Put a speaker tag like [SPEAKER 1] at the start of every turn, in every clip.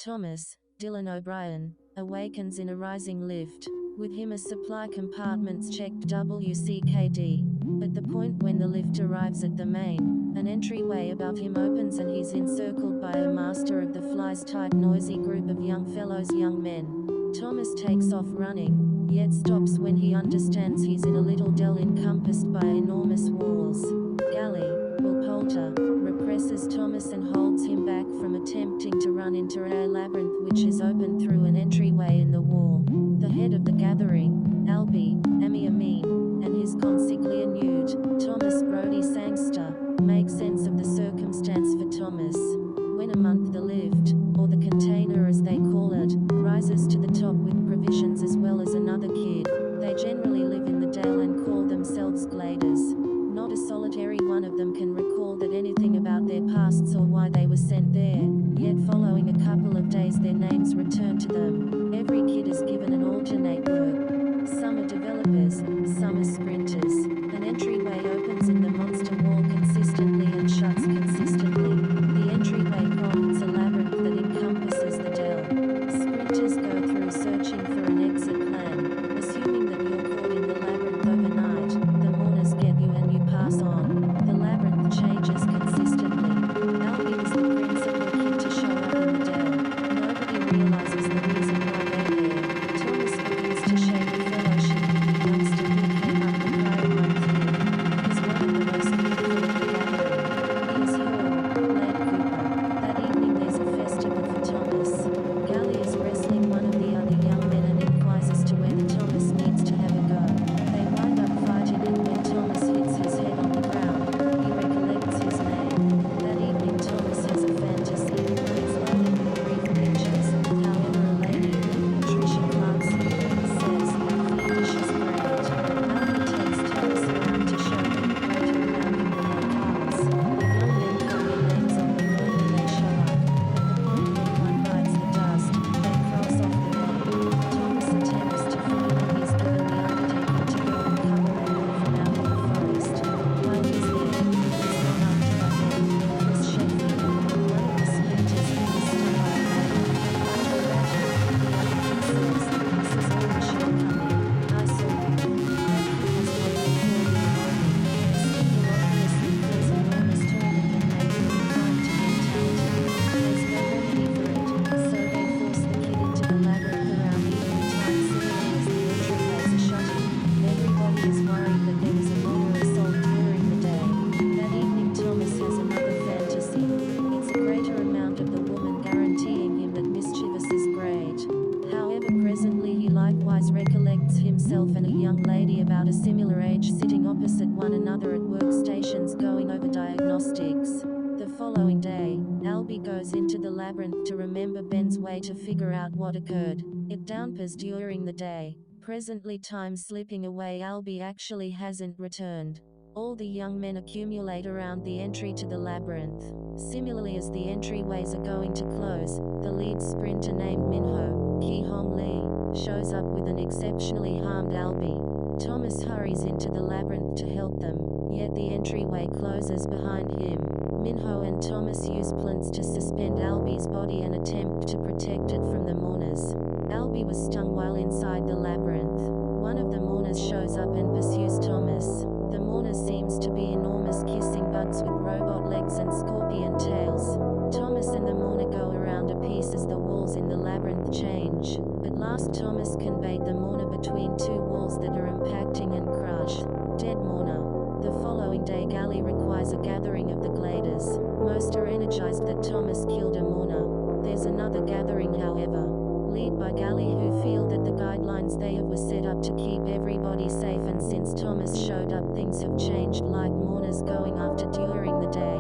[SPEAKER 1] Thomas, Dylan O'Brien, awakens in a rising lift. With him a supply compartments checked WCKD. At the point when the lift arrives at the main, an entryway above him opens and he's encircled by a master of the flies type noisy group of young men. Thomas takes off running, yet stops when he understands he's in a little dell encompassed by enormous walls. Gally, Polter, represses Thomas and holds him back from attempting to run into a labyrinth which is opened through an entryway in the wall. The head of the gathering, Alby, Amin, and his consigliere nude, Thomas Brody Sangster, make sense of the circumstance for Thomas. When a month the lift, or the container as they call it, rises to the top with provisions as well as another kid, they generally live in the dale and call themselves gladers. Not a solitary one of them can recall that anything about their pasts or why they were sent there, yet following a couple of days their names return to them. Every kid is given an alternate work. Some are developers, some are sprinters. An entryway opens in the monster wall consistently and shuts consistently. The entryway prompts a labyrinth that encompasses the dell. Sprinters go through searching for an exit plan. Assuming that you're caught in the labyrinth overnight, the mourners get you and you pass on. The labyrinth changes consistently. Alby was the principal kid to show up in the dell. Nobody realizes the reason why they're there. Thomas begins to shape a fellowship with the youngster who came up the prior month here. He's one of the most beautiful of the gathering. He is her, Blake Cooper. That evening there's a festival for Thomas. Gally is wrestling one of the other young men and inquires as to whether Thomas needs to have a go. They wind up fighting and when Thomas hits his head on the ground, he recollects his name. That evening Thomas has a fantasy. It's loaded with brief pictures. However a lady, Patricia Clarkson, says, "Fiendish is great." Alby takes Thomas around to show him the greater around him than their cars. The young men call their names on the road when they show up. At the point when one bites the dust, they cross off the name. Thomas attempts to find when he's given the undertaking to go and cover an orphan out in the forest. While he's there, he's gone up to that man, Chris Sheffield. One of the splinters who was stung by a lady. One of the says, "This is all the shortcoming. I saw you." That kid has what they call the enormous. The stinger obviously cause enormous torment and make him inclined to mentality. There's no remedy for it, so they force the kid into the labyrinth around evening time similarly as the entryways are shutting. Everybody is worried that there was a Mourner assault during the day. That evening Thomas has another fantasy. It's a greater amount of the woman guaranteeing him that mischievous is great. However presently he likewise recollects himself and a young lady about a similar age sitting opposite one another at workstations going over diagnostics. The following day, Alby goes into the labyrinth to remember Ben's way to figure out what occurred. It downpours during the day. Presently time slipping away, Alby actually hasn't returned. All the young men accumulate around the entry to the labyrinth. Similarly as the entryways are going to close, the lead sprinter named Minho, Ki-Hong Lee, shows up with an exceptionally harmed Alby. Thomas hurries into the labyrinth to help them, yet the entryway closes behind him. Minho and Thomas use plinths to suspend Alby's body and attempt to protect it from the mourners. Alby was stung while inside the labyrinth. One of the mourners shows up and pursues Thomas. The mourner seems to be enormous kissing bugs with robot legs and scorpion tails. Thomas and the mourner go around a piece as the walls in the labyrinth change. At last Thomas can bait the mourner between two walls that are impacting and crush. Dead mourner. The following day Gally requires a gathering of the gladers. Most are energized that Thomas killed a mourner. There's another gathering however, led by Gally who feel that the guidelines they have were set up to keep everybody safe and since Thomas showed up things have changed like mourners going after during the day.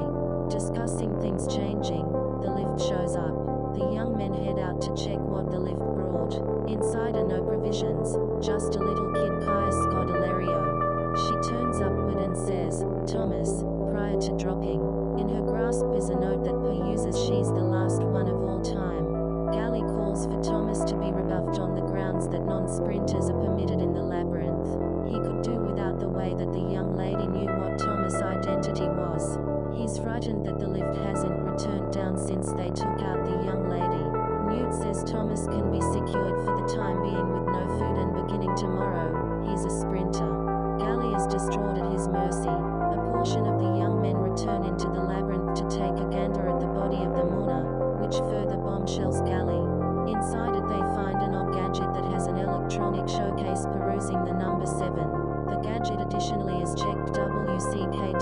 [SPEAKER 1] Discussing things changing, the lift shows up. The young men head out to check what the lift brought. Inside are no provisions, just a little kid Kaya Scodelario. She turns upward and says, "Thomas," prior to dropping. In her grasp is a note that peruses she's the last one of all time. Gally calls for Thomas to be rebuffed on the grounds that non-sprinters are permitted in the labyrinth. He could do without the way that the young lady knew what Thomas' identity was. He's frightened that the lift hasn't returned down since they took out the young lady. New Thomas can be secured for the time being with no food and beginning tomorrow, he's a sprinter. Gally is distraught at his mercy. A portion of the young men return into the labyrinth to take a gander at the body of the Mourner, which further bombshells Gally. Inside it they find an odd gadget that has an electronic showcase perusing the number 7. The gadget additionally is checked WCKD.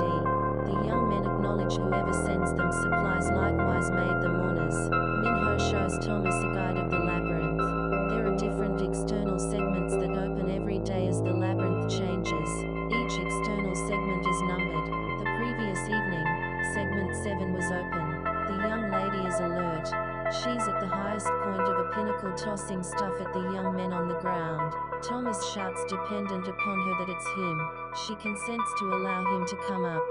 [SPEAKER 1] The young men acknowledge whoever sends them supplies likewise made the Mourners. Minho shows Thomas a guide of the labyrinth. There are different external segments that open every day as the labyrinth changes. Each external segment is numbered. The previous evening, segment 7 was open. The young lady is alert. She's at the highest point of a pinnacle tossing stuff at the young men on the ground. Thomas shouts dependent upon her that it's him. She consents to allow him to come up.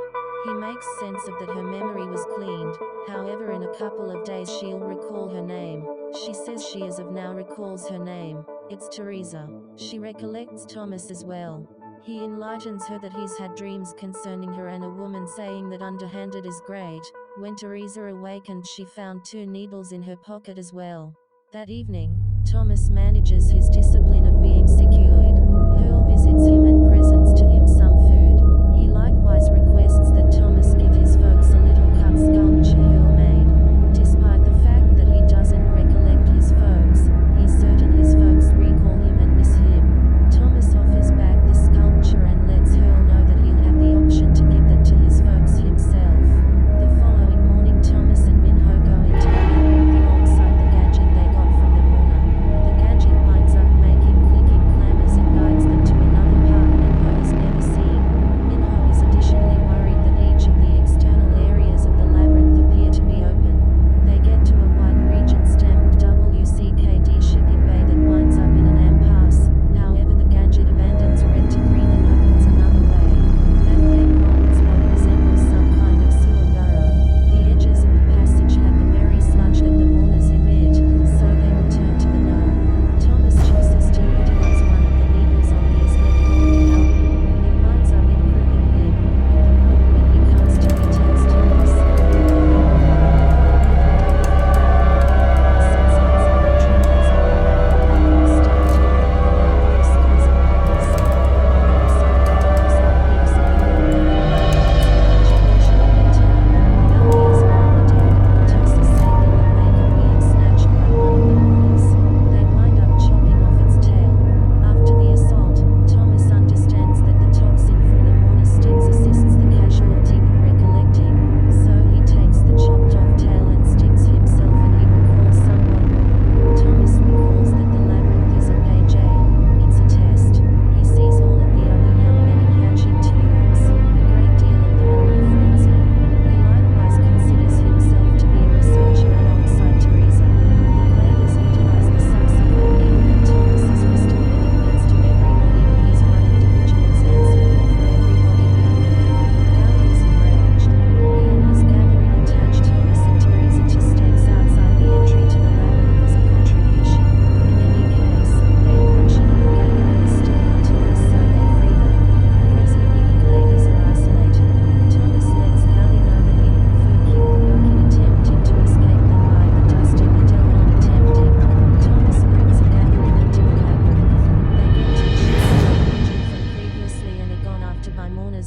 [SPEAKER 1] He makes sense of that her memory was cleaned, however in a couple of days she'll recall her name. She says she as of now recalls her name. It's Teresa. She recollects Thomas as well. He enlightens her that he's had dreams concerning her and a woman saying that Underhanded is great. When Teresa awakened she found 2 needles in her pocket as well. That evening, Thomas manages his discipline of being secured. Hurl visits him and presents to him some food. He likewise requests that Thomas give his folks a little cut sculpture Hurl made. Despite the fact that he doesn't recollect his folks, he's certain his folks recall him and miss him. Thomas offers back the sculpture and lets Hurl know that he'll have the option to give that to his folks himself. The following morning Thomas and Minho go into the labyrinth alongside the gadget they got from the Mourner. The gadget winds up making clicking clamors and guides them to another part Minho has never seen. Minho is additionally worried that each of the external areas of the labyrinth appear to be open. They get to a white region stamped WCKD shipping bay that winds up in an impasse. However the gadget abandons red to green and opens another way. That way prompts what resembles some kind of sewer burrow. The edges of the passage have the very sludge that the Mourners emit, so they return to the gnome. Thomas chooses to utilize one of the needles on the athletic called Alby. It winds up improving him. At the point when he comes to he tells Thomas,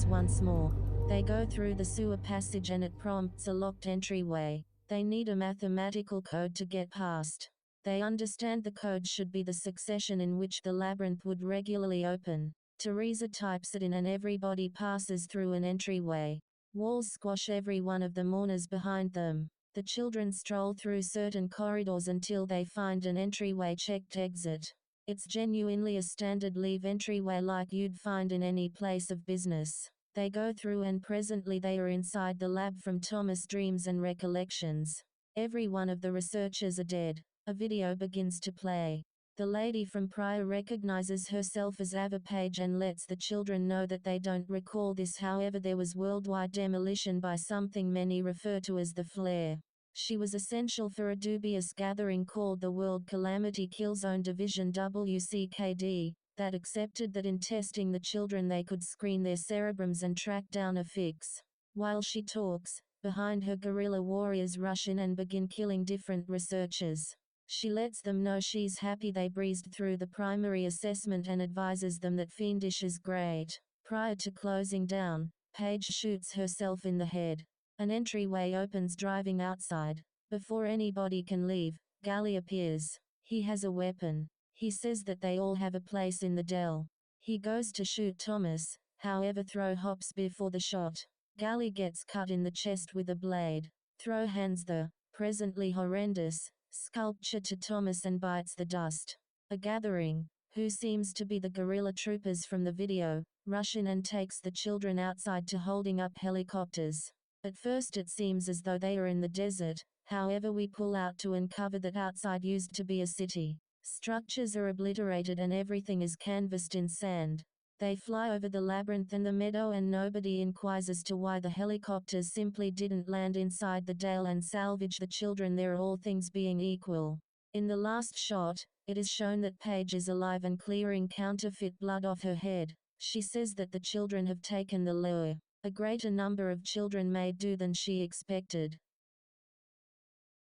[SPEAKER 1] once more. They go through the sewer passage and it prompts a locked entryway. They need a mathematical code to get past. They understand the code should be the succession in which the labyrinth would regularly open. Teresa types it in and everybody passes through an entryway. Walls squash every one of the mourners behind them. The children stroll through certain corridors until they find an entryway checked exit. It's genuinely a standard leave entryway like you'd find in any place of business. They go through and presently they are inside the lab from Thomas' dreams and recollections. Every one of the researchers are dead. A video begins to play. The lady from prior recognizes herself as Ava Page and lets the children know that they don't recall this. However, there was worldwide demolition by something many refer to as the flare. She was essential for a dubious gathering called the World Calamity Killzone Division WCKD, that accepted that in testing the children they could screen their cerebrums and track down a fix. While she talks, behind her guerrilla warriors rush in and begin killing different researchers. She lets them know she's happy they breezed through the primary assessment and advises them that fiendish is great. Prior to closing down, Paige shoots herself in the head. An entryway opens driving outside. Before anybody can leave, Gally appears. He has a weapon. He says that they all have a place in the dell. He goes to shoot Thomas, however Throw hops before the shot. Gally gets cut in the chest with a blade. Throw hands the, presently horrendous, sculpture to Thomas and bites the dust. A gathering, who seems to be the guerrilla troopers from the video, rush in and takes the children outside to holding up helicopters. At first it seems as though they are in the desert, however we pull out to uncover that outside used to be a city. Structures are obliterated and everything is canvassed in sand. They fly over the labyrinth and the meadow and nobody inquires as to why the helicopters simply didn't land inside the dale and salvage the children, there all things being equal. In the last shot, it is shown that Paige is alive and clearing counterfeit blood off her head. She says that the children have taken the lure. A greater number of children may do than she expected.